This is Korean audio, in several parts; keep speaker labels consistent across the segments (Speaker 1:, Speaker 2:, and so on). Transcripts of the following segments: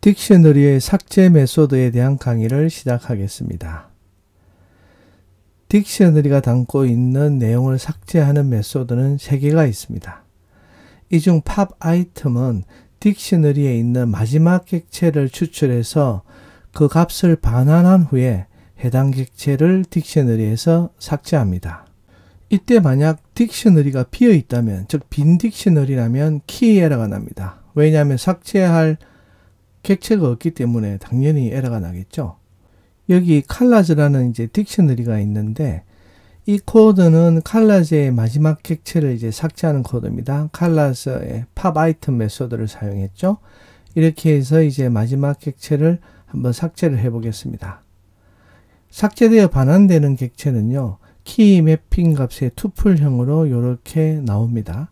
Speaker 1: 딕셔너리의 삭제 메소드에 대한 강의를 시작하겠습니다. 딕셔너리가 담고 있는 내용을 삭제하는 메소드는 3개가 있습니다. 이 중 팝 아이템은 딕셔너리에 있는 마지막 객체를 추출해서 그 값을 반환한 후에 해당 객체를 딕셔너리에서 삭제합니다. 이때 만약 딕셔너리가 비어 있다면, 즉 빈 딕셔너리라면 키 에러가 납니다. 왜냐하면 삭제할 객체가 없기 때문에 당연히 에러가 나겠죠. 여기 colors.라는 이제 딕셔너리가 있는데, 이 코드는 colors.의 마지막 객체를 이제 삭제하는 코드입니다. colors.의 pop item 메소드를 사용했죠. 이렇게 해서 이제 마지막 객체를 한번 삭제를 해 보겠습니다. 삭제되어 반환되는 객체는요, 키 매핑 값의 투플형으로 이렇게 나옵니다.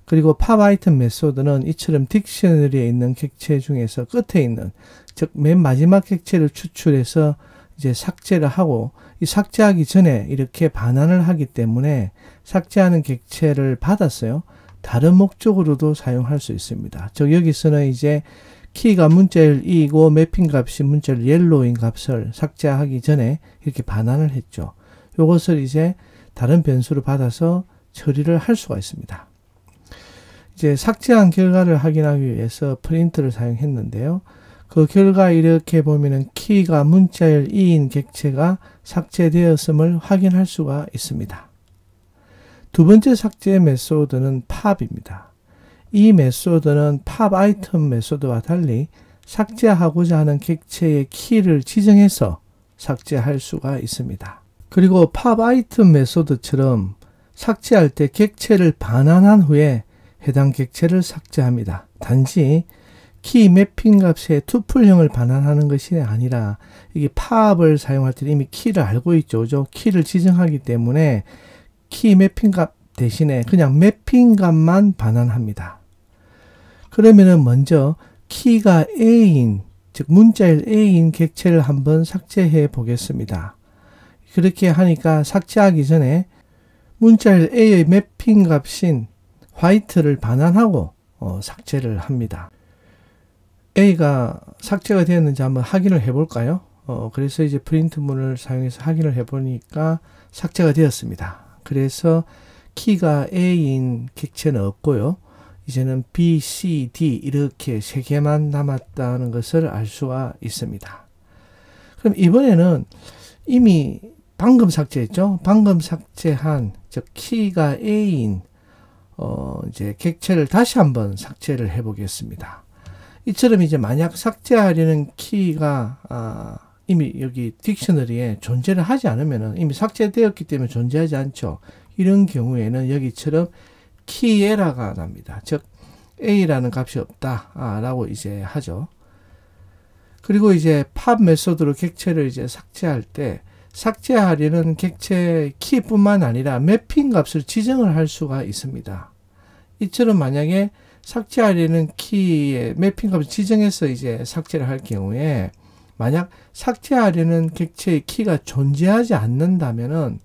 Speaker 1: 그리고 pop item 메소드는 이처럼 딕셔너리에 있는 객체 중에서 끝에 있는, 즉 맨 마지막 객체를 추출해서 이제 삭제를 하고, 이 삭제하기 전에 이렇게 반환을 하기 때문에 삭제하는 객체를 받았어요. 다른 목적으로도 사용할 수 있습니다. 즉 여기서는 이제 키가 문자열 2이고 매핑 값이 문자열 옐로우인 값을 삭제하기 전에 이렇게 반환을 했죠. 이것을 이제 다른 변수로 받아서 처리를 할 수가 있습니다. 이제 삭제한 결과를 확인하기 위해서 프린트를 사용했는데요. 그 결과 이렇게 보면은 키가 문자열 2인 객체가 삭제되었음을 확인할 수가 있습니다. 두 번째 삭제 메소드는 pop입니다. 이 메소드는 pop item 메소드와 달리 삭제하고자 하는 객체의 키를 지정해서 삭제할 수가 있습니다. 그리고 pop item 메소드처럼 삭제할 때 객체를 반환한 후에 해당 객체를 삭제합니다. 단지 키 매핑 값의 투플형을 반환하는 것이 아니라, 이게 pop을 사용할 때 이미 키를 알고 있죠. 그죠? 키를 지정하기 때문에 키 매핑 값 대신에 그냥 매핑 값만 반환합니다. 그러면은 먼저 키가 A인, 즉 문자열 A인 객체를 한번 삭제해 보겠습니다. 그렇게 하니까 삭제하기 전에 문자열 A의 매핑 값인 화이트를 반환하고 삭제를 합니다. A가 삭제가 되었는지 한번 확인을 해 볼까요? 그래서 이제 프린트문을 사용해서 확인을 해 보니까 삭제가 되었습니다. 그래서 키가 A인 객체는 없고요. 이제는 B, C, D 이렇게 3개만 남았다는 것을 알 수가 있습니다. 그럼 이번에는 이미 방금 삭제했죠? 방금 삭제한, 즉 키가 A인 이제 객체를 다시 한번 삭제를 해 보겠습니다. 이처럼 이제 만약 삭제하려는 키가 이미 여기 딕셔너리에 존재를 하지 않으면, 이미 삭제되었기 때문에 존재하지 않죠. 이런 경우에는 여기처럼 키 에러가 납니다. 즉 A라는 값이 없다 라고 이제 하죠. 그리고 이제 pop 메소드로 객체를 이제 삭제할 때 삭제하려는 객체 키뿐만 아니라 매핑 값을 지정을 할 수가 있습니다. 이처럼 만약에 삭제하려는 키의 매핑 값을 지정해서 이제 삭제를 할 경우에, 만약 삭제하려는 객체의 키가 존재하지 않는다면은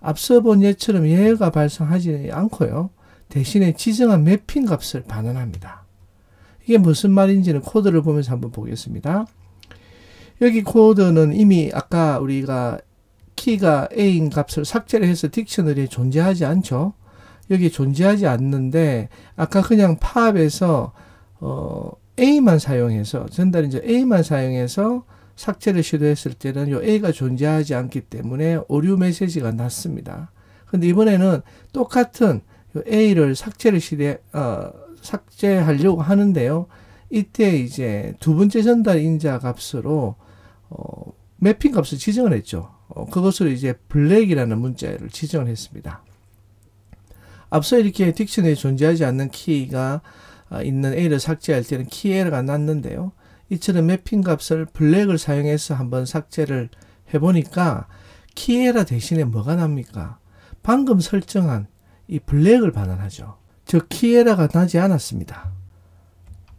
Speaker 1: 앞서 본 예처럼 예가 발생하지 않고요. 대신에 지정한 매핑 값을 반환합니다. 이게 무슨 말인지는 코드를 보면서 한번 보겠습니다. 여기 코드는 이미 아까 우리가 키가 A인 값을 삭제를 해서 딕셔너리에 존재하지 않죠. 여기 존재하지 않는데, 아까 그냥 pop에서 A만 사용해서, 전달인자 A만 사용해서 삭제를 시도했을 때는 요 A가 존재하지 않기 때문에 오류 메시지가 났습니다. 근데 이번에는 똑같은 요 A를 삭제하려고 하는데요. 이때 이제 두 번째 전달 인자 값으로 매핑 값을 지정을 했죠. 그것으로 이제 블랙이라는 문자를 지정을 했습니다. 앞서 이렇게 딕셔너리에 존재하지 않는 키가 있는 A를 삭제할 때는 키 에러가 났는데요. 이처럼 매핑 값을 블랙을 사용해서 한번 삭제를 해보니까 키 에러 대신에 뭐가 납니까? 방금 설정한 이 블랙을 반환하죠. 즉 키 에러가 나지 않았습니다.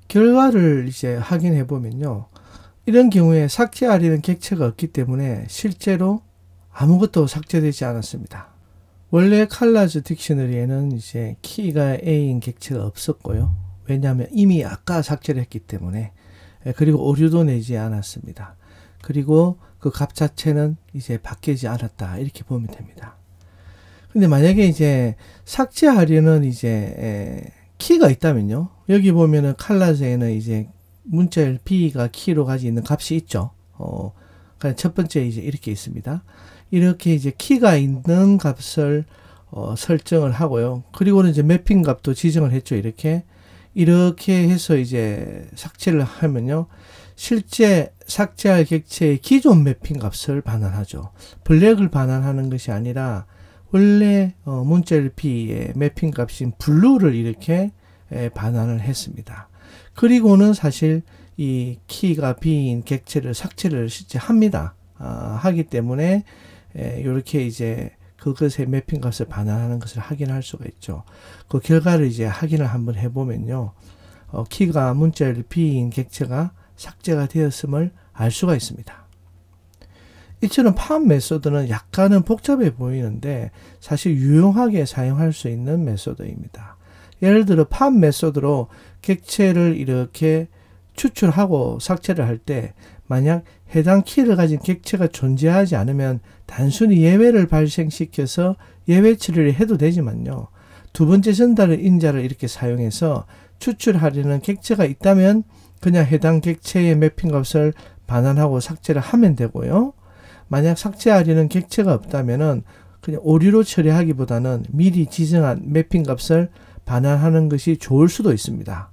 Speaker 1: 결과를 이제 확인해 보면요, 이런 경우에 삭제하려는 객체가 없기 때문에 실제로 아무것도 삭제되지 않았습니다. 원래 colors 딕셔너리에는 이제 키가 A인 객체가 없었고요. 왜냐하면 이미 아까 삭제를 했기 때문에 그리고 오류도 내지 않았습니다. 그리고 그 값 자체는 이제 바뀌지 않았다. 이렇게 보면 됩니다. 근데 만약에 이제 삭제하려는 이제 키가 있다면요. 여기 보면은 칼라스에는 이제 문자열 B가 키로 가지고 있는 값이 있죠. 그러니까 첫 번째 이제 이렇게 있습니다. 이렇게 이제 키가 있는 값을 설정을 하고요. 그리고는 이제 매핑 값도 지정을 했죠. 이렇게 해서 이제 삭제를 하면요. 실제 삭제할 객체의 기존 매핑 값을 반환하죠. 블랙을 반환하는 것이 아니라 원래 문자열 B의 매핑 값인 블루를 이렇게 반환을 했습니다. 그리고는 사실 이 키가 B인 객체를 삭제를 실제 합니다. 하기 때문에 이렇게 이제 그것의 매핑 값을 반환하는 것을 확인할 수가 있죠. 그 결과를 이제 확인을 한번 해보면요. 키가 문자열 B인 객체가 삭제가 되었음을 알 수가 있습니다. 이처럼 팝 메소드는 약간은 복잡해 보이는데 사실 유용하게 사용할 수 있는 메소드입니다. 예를 들어 팝 메소드로 객체를 이렇게 추출하고 삭제를 할 때 만약 해당 키를 가진 객체가 존재하지 않으면 단순히 예외를 발생시켜서 예외 처리를 해도 되지만요. 두 번째 전달 인자를 이렇게 사용해서 추출하려는 객체가 있다면 그냥 해당 객체의 매핑 값을 반환하고 삭제를 하면 되고요. 만약 삭제하려는 객체가 없다면은 그냥 오류로 처리하기보다는 미리 지정한 매핑 값을 반환하는 것이 좋을 수도 있습니다.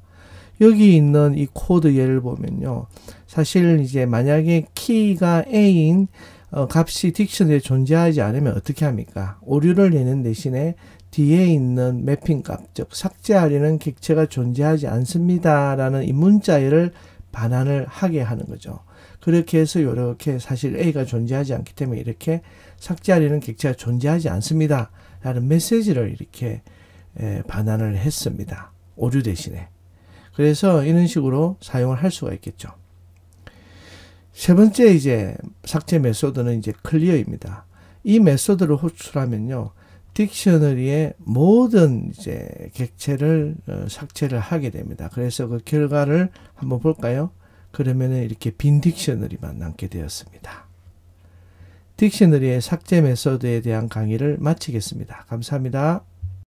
Speaker 1: 여기 있는 이 코드 예를 보면요. 사실 이제 만약에 키가 A인 값이 딕셔너리에 존재하지 않으면 어떻게 합니까? 오류를 내는 대신에 뒤에 있는 매핑 값, 즉 삭제하려는 객체가 존재하지 않습니다. 라는 이 문자열을 반환을 하게 하는 거죠. 그렇게 해서 이렇게 사실 A가 존재하지 않기 때문에 이렇게 삭제하려는 객체가 존재하지 않습니다. 라는 메시지를 이렇게 반환을 했습니다. 오류 대신에. 그래서 이런 식으로 사용을 할 수가 있겠죠. 세 번째 이제 삭제 메소드는 이제 클리어입니다. 이 메소드를 호출하면요. 딕셔너리의 모든 이제 객체를 삭제를 하게 됩니다. 그래서 그 결과를 한번 볼까요? 그러면은 이렇게 빈 딕셔너리만 남게 되었습니다. 딕셔너리의 삭제 메소드에 대한 강의를 마치겠습니다. 감사합니다.